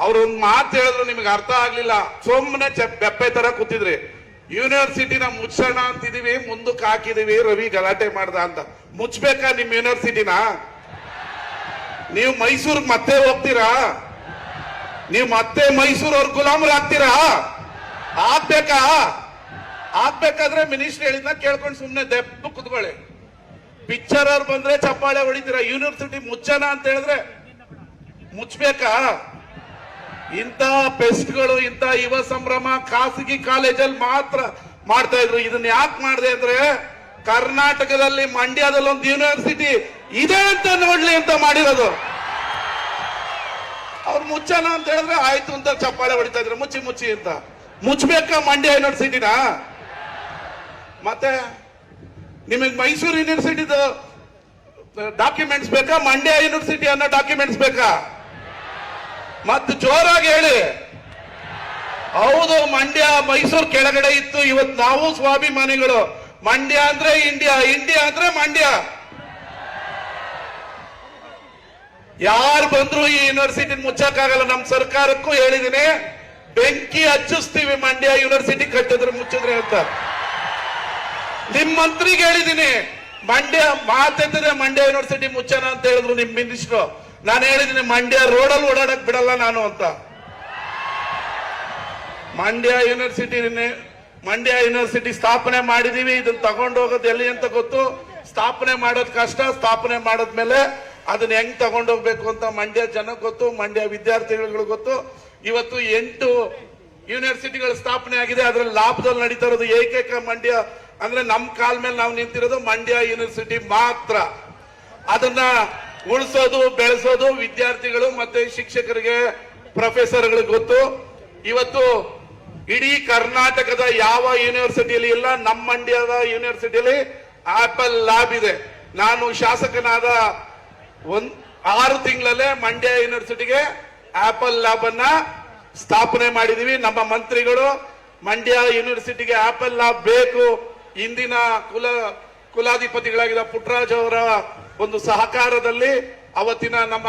ಅವ್ರೊಂದ್ ಮಾತು ಹೇಳಿದ್ರು ನಿಮ್ಗೆ ಅರ್ಥ ಆಗ್ಲಿಲ್ಲ, ಸುಮ್ಮನೆ ಬೆಪ್ಪೆ ತರ ಕೂತಿದ್ರಿ. ಯೂನಿವರ್ಸಿಟಿನ ಮುಚ್ಚೋಣ ಅಂತಿದೀವಿ, ಮುಂದಕ್ಕೆ ಹಾಕಿದೀವಿ, ರವಿ ಗಲಾಟೆ ಮಾಡ್ದ ಅಂತ. ಮುಚ್ಚಬೇಕಾ ನಿಮ್ ಯೂನಿವರ್ಸಿಟಿನ? ನೀವು ಮೈಸೂರ್ಗೆ ಮತ್ತೆ ಹೋಗ್ತೀರಾ? ನೀವು ಮತ್ತೆ ಮೈಸೂರವ್ರ ಗುಲಾಮರಾಗ್ತೀರಾ? ಆಗ್ಬೇಕಾ? ಆಗ್ಬೇಕಾದ್ರೆ ಮಿನಿಸ್ಟರ್ ಹೇಳಿದ್ನ ಕೇಳ್ಕೊಂಡು ಸುಮ್ನೆ ದೆಪ್ಪ ಕುತ್ಕೊಳ್ಳಿ. ಪಿಕ್ಚರ್ ಅವ್ರು ಬಂದ್ರೆ ಚಪ್ಪಾಳೆ ಹೊಡಿತೀರಾ. ಯೂನಿವರ್ಸಿಟಿ ಮುಚ್ಚೋಣ ಅಂತ ಹೇಳಿದ್ರೆ ಮುಚ್ಚಬೇಕಾ? ಇಂಥ ಪೆಸ್ಟ್ಗಳು, ಇಂಥ ಯುವ ಸಂಭ್ರಮ ಖಾಸಗಿ ಕಾಲೇಜಲ್ಲಿ ಮಾತ್ರ ಮಾಡ್ತಾ ಇದ್ರು. ಇದನ್ನ ಯಾಕೆ ಮಾಡಿದೆ ಅಂದ್ರೆ ಕರ್ನಾಟಕದಲ್ಲಿ ಮಂಡ್ಯದಲ್ಲಿ ಒಂದು ಯೂನಿವರ್ಸಿಟಿ ಇದೆ ಅಂತ ನೋಡ್ಲಿ ಅಂತ ಮಾಡಿರೋದು. ಅವ್ರು ಮುಚ್ಚೋಣ ಅಂತ ಹೇಳಿದ್ರೆ ಆಯ್ತು ಅಂತ ಚಪ್ಪಾಳೆ ಹೊಡಿತಾ ಇದ್ರು, ಮುಚ್ಚಿ ಮುಚ್ಚಿ ಅಂತ. ಮುಚ್ಚಬೇಕಾ ಮಂಡ್ಯ ಯೂನಿವರ್ಸಿಟಿನ? ಮತ್ತೆ ನಿಮಗೆ ಮೈಸೂರು ಯೂನಿವರ್ಸಿಟಿದು ಡಾಕ್ಯುಮೆಂಟ್ಸ್ ಬೇಕಾ, ಮಂಡ್ಯ ಯೂನಿವರ್ಸಿಟಿ ಅನ್ನೋ ಡಾಕ್ಯುಮೆಂಟ್ಸ್ ಬೇಕಾ? ಮತ್ತೆ ಜೋರಾಗಿ ಹೇಳಿ. ಹೌದು, ಮಂಡ್ಯ ಮೈಸೂರು ಕೆಳಗಡೆ ಇತ್ತು, ಇವತ್ತು ನಾವು ಸ್ವಾಭಿಮಾನಿಗಳು. ಮಂಡ್ಯ ಅಂದ್ರೆ ಇಂಡಿಯಾ, ಇಂಡಿಯಾ ಅಂದ್ರೆ ಮಂಡ್ಯ. ಯಾರು ಬಂದ್ರು ಈ ಯೂನಿವರ್ಸಿಟಿ ಮುಚ್ಚಕ್ಕಾಗಲ್ಲ. ನಮ್ಮ ಸರ್ಕಾರಕ್ಕೂ ಹೇಳಿದೀನಿ, ಬೆಂಕಿ ಹಚ್ಚಿಸ್ತೀವಿ ಮಂಡ್ಯ ಯೂನಿವರ್ಸಿಟಿ ಕಟ್ಟಿದ್ರೆ ಮುಚ್ಚಿದ್ರೆ ಅಂತ. ನಿಮ್ ಮಂತ್ರಿಗೆ ಹೇಳಿದೀನಿ, ಮಂಡ್ಯ ಮಾತೆತ್ತಿದ್ರೆ ಮಂಡ್ಯ ಯೂನಿವರ್ಸಿಟಿ ಮುಚ್ಚೋಣ ಅಂತ ಹೇಳಿದ್ರು ನಿಮ್ ಮಿನಿಸ್ಟ್ರು. ನಾನು ಹೇಳಿದೀನಿ ಮಂಡ್ಯ ರೋಡಲ್ಲಿ ಓಡಾಡಕ್ ಬಿಡಲ್ಲ ನಾನು ಅಂತ. ಮಂಡ್ಯ ಯೂನಿವರ್ಸಿಟಿ ಸ್ಥಾಪನೆ ಮಾಡಿದೀವಿ. ಇದನ್ನ ತಗೊಂಡು ಹೋಗೋದು ಎಲ್ಲಿ ಅಂತ ಗೊತ್ತು. ಸ್ಥಾಪನೆ ಮಾಡೋದು ಕಷ್ಟ. ಸ್ಥಾಪನೆ ಮಾಡದ್ಮೇಲೆ ಅದನ್ನ ಹೆಂಗ್ ತಗೊಂಡೋಗ್ಬೇಕು ಅಂತ ಮಂಡ್ಯ ಜನಕ್ಕೆ ಗೊತ್ತು, ಮಂಡ್ಯ ವಿದ್ಯಾರ್ಥಿಗಳು ಗೊತ್ತು. ಇವತ್ತು 8 ಯೂನಿವರ್ಸಿಟಿಗಳು ಸ್ಥಾಪನೆ ಆಗಿದೆ. ಅದ್ರಲ್ಲಿ ಲಾಭದಲ್ಲಿ ನಡೀತಾ ಇರೋದು ಏಕೈಕ ಮಂಡ್ಯ ಅಂದ್ರೆ ನಮ್ ಕಾಲ್ ಮೇಲೆ ನಾವು ನಿಂತಿರೋದು ಮಂಡ್ಯ ಯೂನಿವರ್ಸಿಟಿ ಮಾತ್ರ. ಅದನ್ನ ಉಳಿಸೋದು ಬೆಳೆಸೋದು ವಿದ್ಯಾರ್ಥಿಗಳು ಮತ್ತೆ ಶಿಕ್ಷಕರಿಗೆ, ಪ್ರೊಫೆಸರ್ಗಳಿಗೆ ಗೊತ್ತು. ಇವತ್ತು ಇಡೀ ಕರ್ನಾಟಕದ ಯಾವ ಯೂನಿವರ್ಸಿಟಿಯಲ್ಲಿ ಇಲ್ಲ, ನಮ್ಮ ಮಂಡ್ಯದ ಯೂನಿವರ್ಸಿಟಿಯಲ್ಲಿ ಆಪಲ್ ಲ್ಯಾಬ್ ಇದೆ. ನಾನು ಶಾಸಕನಾದ 6 ತಿಂಗಳಲ್ಲೇ ಮಂಡ್ಯ ಯೂನಿವರ್ಸಿಟಿಗೆ ಆಪಲ್ ಲ್ಯಾಬ್ ಅನ್ನ ಸ್ಥಾಪನೆ ಮಾಡಿದೀವಿ. ನಮ್ಮ ಮಂತ್ರಿಗಳು ಮಂಡ್ಯ ಯೂನಿವರ್ಸಿಟಿಗೆ ಆಪಲ್ ಲ್ಯಾಬ್ ಬೇಕು, ಇಂದಿನ ಕುಲಾಧಿಪತಿಗಳಾಗಿದ್ದ ಪುಟ್ಟರಾಜ್ ಅವರ ಒಂದು ಸಹಕಾರದಲ್ಲಿ ಅವತ್ತಿನ ನಮ್ಮ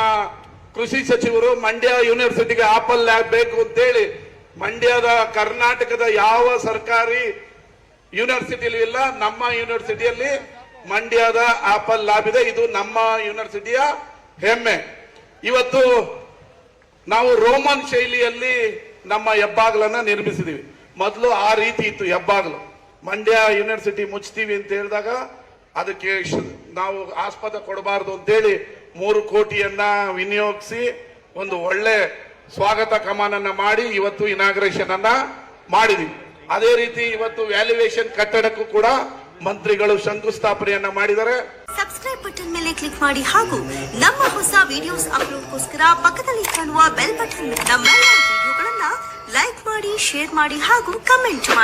ಕೃಷಿ ಸಚಿವರು ಮಂಡ್ಯ ಯೂನಿವರ್ಸಿಟಿಗೆ ಆಪಲ್ ಲ್ಯಾಬ್ ಬೇಕು ಅಂತೇಳಿ ಮಂಡ್ಯದ ಕರ್ನಾಟಕದ ಯಾವ ಸರ್ಕಾರಿ ಯೂನಿವರ್ಸಿಟಿಯಲ್ಲಿ ಇಲ್ಲ, ನಮ್ಮ ಯೂನಿವರ್ಸಿಟಿಯಲ್ಲಿ ಮಂಡ್ಯದ ಆಪಲ್ ಲ್ಯಾಬ್ ಇದೆ. ಇದು ನಮ್ಮ ಯೂನಿವರ್ಸಿಟಿಯ ಹೆಮ್ಮೆ. ಇವತ್ತು ನಾವು ರೋಮನ್ ಶೈಲಿಯಲ್ಲಿ ನಮ್ಮ ಹೆಬ್ಬಾಗ್ಲನ್ನ ನಿರ್ಮಿಸಿದೀವಿ. ಮೊದಲು ಆ ರೀತಿ ಇತ್ತು ಹೆಬ್ಬಾಗ್ಲು. ಮಂಡ್ಯ ಯೂನಿವರ್ಸಿಟಿ ಮುಚ್ತೀವಿ ಅಂತ ಹೇಳಿದಾಗ ಅದಕ್ಕೆ ನಾವು ಆಸ್ಪದ ಕೊಡಬಾರದು ಅಂತೇಳಿ 3 ಕೋಟಿಯನ್ನ ವಿನಿಯೋಗಿಸಿ ಒಂದು ಒಳ್ಳೆ ಸ್ವಾಗತ ಕಮಾನನ್ನ ಮಾಡಿ ಇವತ್ತು ಇನಾಗ್ರೇಷನ್ ಅನ್ನ ಮಾಡಿದೀವಿ. ಅದೇ ರೀತಿ ಇವತ್ತು ವ್ಯಾಲ್ಯೂಯೇಷನ್ ಕಟ್ಟಡಕ್ಕೂ ಕೂಡ ಮಂತ್ರಿಗಳು ಶಂಕುಸ್ಥಾಪನೆಯನ್ನ ಮಾಡಿದ್ದಾರೆ. ಸಬ್ಸ್ಕ್ರೈಬ್ ಬಟನ್ ಮೇಲೆ ಕ್ಲಿಕ್ ಮಾಡಿ ಹಾಗೂ ನಮ್ಮ ಹೊಸ ವಿಡಿಯೋಸ್ ಅಪ್ಲೋಡ್ಗೋಸ್ಕರ ಪಕ್ಕದಲ್ಲಿ ಕಾಣುವ ಬೆಲ್ ಬಟನ್ ನಮ್ಮೆಲ್ಲ ವಿಡಿಯೋಗಳನ್ನ ಲೈಕ್ ಮಾಡಿ, ಶೇರ್ ಮಾಡಿ ಹಾಗೂ ಕಮೆಂಟ್ ಮಾಡಿ.